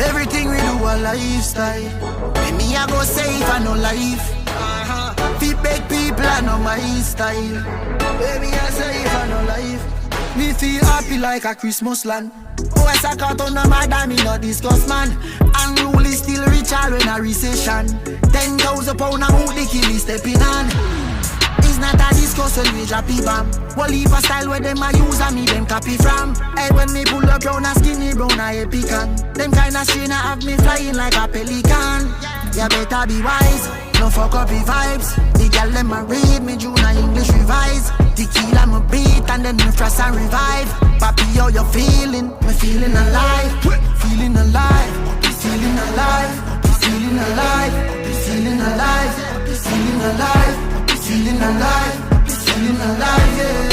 Everything we do a lifestyle. Me I go safe and no life. Fi beg people and no my style. Baby I safe and no life. Me feel happy like a Christmas land. Oh, I sack out on the mother, me not discuss man. Unruly still rich all when a recession. 10,000 pound a mood the kill is stepping on. It's not a discussion with Jappy Bam. Well, leave a style where them a use and me them copy from. Hey, when me pull up brown a skinny brown a epican. Them kind of strain have me flying like a pelican. You better be wise, no fuck up the vibes. The girl them a read me Juna English revise. Tequila me beat and then me frost and revive. Papi, how you feeling? Me feeling alive, feeling alive, feeling alive, feeling alive, feeling alive, feeling alive, feeling alive, feeling alive, yeah.